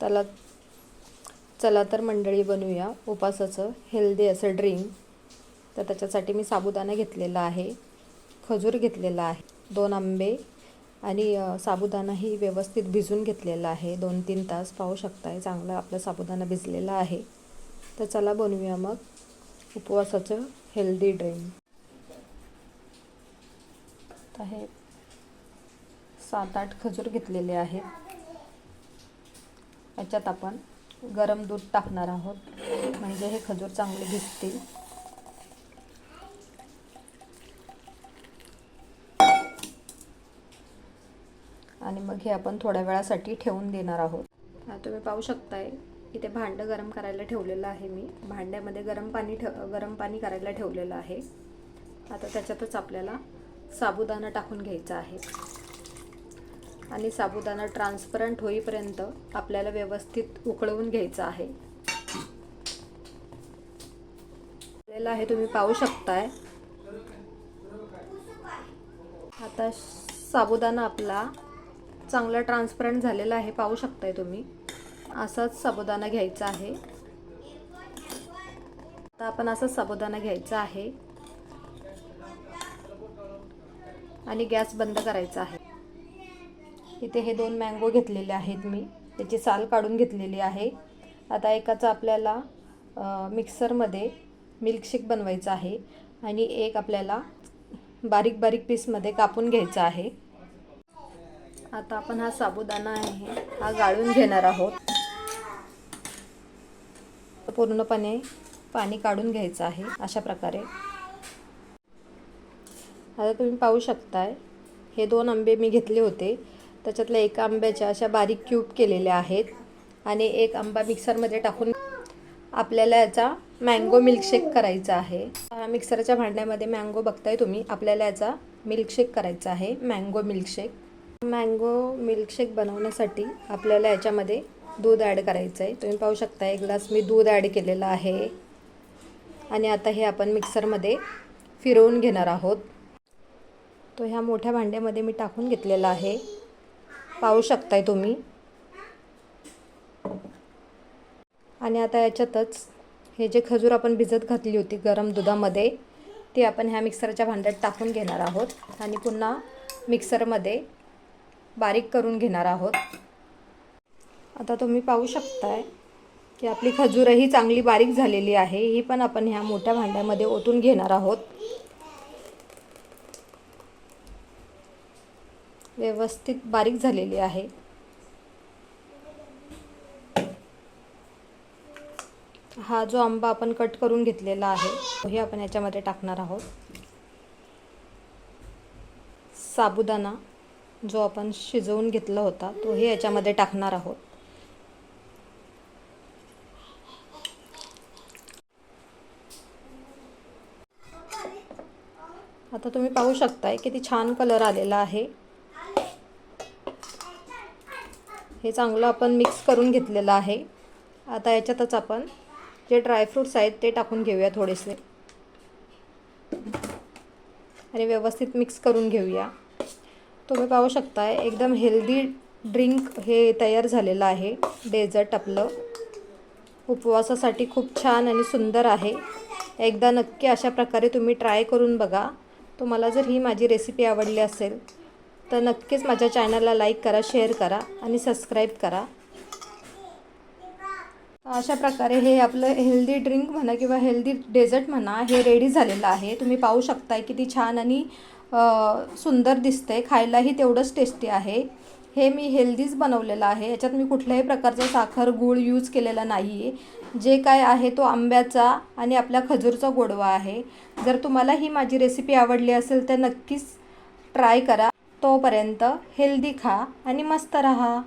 त्याला चला तर मंडळी बनवूया उपासाचं हेल्दी असं ड्रिंक. तर त्याच्यासाठी मी साबुदाणा घेतलेला आहे, खजूर घेतलेला आहे, 2 आंबे आणि साबुदाणाही व्यवस्थित भिजून घेतलेला आहे 2-3 तास. पाहू शकताय चांगला आपला साबुदाणा भिजलेला आहे. तर चला बनवूया मग उपवासाचं हेल्दी ड्रिंक. तर हे 7-8 खजूर घेतलेले आहेत. याच्यात आपण गरम दूध टाकणार आहोत, म्हणजे हे खजूर चांगले भिजतील. आणि मग हे आपण थोड्या वेळासाठी ठेवून देणार आहोत. तुम्ही पाहू शकताय इथे भांडं गरम करायला ठेवलेलं आहे. मी भांड्यामध्ये गरम पाणी करायला ठेवलेलं आहे. आता त्याच्यातच आपल्याला साबुदाणा टाकून घ्यायचा आहे आणि साबुदाणा ट्रान्सपरंट होईपर्यंत आपल्याला व्यवस्थित उकळवून घ्यायचा आहे. तुम्ही पाहू शकताय. आता साबुदाणा आपला चांगला ट्रान्सपरंट झालेला आहे, पाहू शकताय तुम्ही. असाच साबुदाणा घ्यायचा आहे. आता आपण असाच साबुदाणा घ्यायचा आहे आणि गॅस बंद करायचा आहे. इथे हे 2 मँगो घेतलेले आहेत मी, त्याची साल काढून घेतलेली आहे. आता एकाचा आपल्याला मिक्सरमध्ये मिल्कशेक बनवायचा आहे आणि एक आपल्याला बारीक बारीक पीसमध्ये कापून घ्यायचा आहे. आता आपण हा साबुदाणा आहे हा गाळून घेणार आहोत. पूर्णपणे पाणी काढून घ्यायचं आहे अशा प्रकारे. आता तुम्ही पाहू शकताय हे 2 आंबे मी घेतले होते, त्याच्यातल्या एका आंब्याच्या अशा बारीक क्यूब केलेल्या आहेत आणि एक आंबा मिक्सरमध्ये टाकून आपल्याला याचा मँगो मिल्कशेक करायचा आहे. मिक्सरच्या भांड्यामध्ये मँगो बघताय तुम्ही, आपल्याला याचा मिल्कशेक करायचा आहे, मँगो मिल्कशेक. मँगो मिल्कशेक बनवण्यासाठी आपल्याला याच्यामध्ये दूध ॲड करायचं आहे. तुम्ही पाहू शकता 1 ग्लास मी दूध ॲड केलेलं आहे आणि आता हे आपण मिक्सरमध्ये फिरवून घेणार आहोत. तो ह्या मोठ्या भांड्यामध्ये मी टाकून घेतलेला आहे, पाहू शकताय तुम्ही. आणि आता याच्यातच हे जे खजूर आपण भिजत घातली होती गरम दुधामध्ये, ती आपण ह्या मिक्सरच्या भांड्यात टाकून घेणार आहोत आणि पुन्हा मिक्सरमध्ये बारीक करून घेणार आहोत. आता तुम्ही पाहू शकताय की आपली खजूरही चांगली बारीक झालेली आहे. ही पण आपण ह्या मोठ्या भांड्यामध्ये ओतून घेणार आहोत. व्यवस्थित बारीक झालेली आहे. हा जो आंबा आपण कट करून घेतलेला आहे तोही आपण याच्यामध्ये टाकणार आहोत. साबुदाणा जो आपण शिजवून घेतला होता तोही याच्यामध्ये टाकणार आहोत. आता तुम्ही पाहू शकताय किती छान कलर आलेला आहे. हे चांगलं आपण मिक्स करून घेतलेलं आहे. आता याच्यातच आपण जे ड्रायफ्रूट्स आहेत ते टाकून घेऊया थोडेसे आणि व्यवस्थित मिक्स करून घेऊया. तुम्ही पाहू शकताय एकदम हेल्दी ड्रिंक हे तयार झालेलं आहे. डेझर्ट आपलं उपवासासाठी खूप छान आणि सुंदर आहे. एकदा नक्की अशा प्रकारे तुम्ही ट्राय करून बघा. तुम्हाला जर ही माझी रेसिपी आवडली असेल तर नक्कीच माझ्या चॅनलला लाईक करा, शेअर करा आणि सबस्क्राईब करा. अशा प्रकारे हे आपलं हेल्दी ड्रिंक म्हणा किंवा हेल्दी डेझर्ट म्हणा हे रेडी झालेलं आहे. तुम्ही पाहू शकताय किती छान आणि सुंदर दिसतंय. खायलाही तेवढंच टेस्टी आहे. हे मी हेल्दीच बनवलेलं आहे. याच्यात मी कुठल्याही प्रकारचा साखर गूळ यूज केलेला नाही आहे. जे काय आहे तो आंब्याचा आणि आपल्या खजूरचा गोडवा आहे. जर तुम्हाला ही माझी रेसिपी आवडली असेल तर नक्कीच ट्राय करा. तोपर्यंत हेल्दी खा आणि मस्त रहा.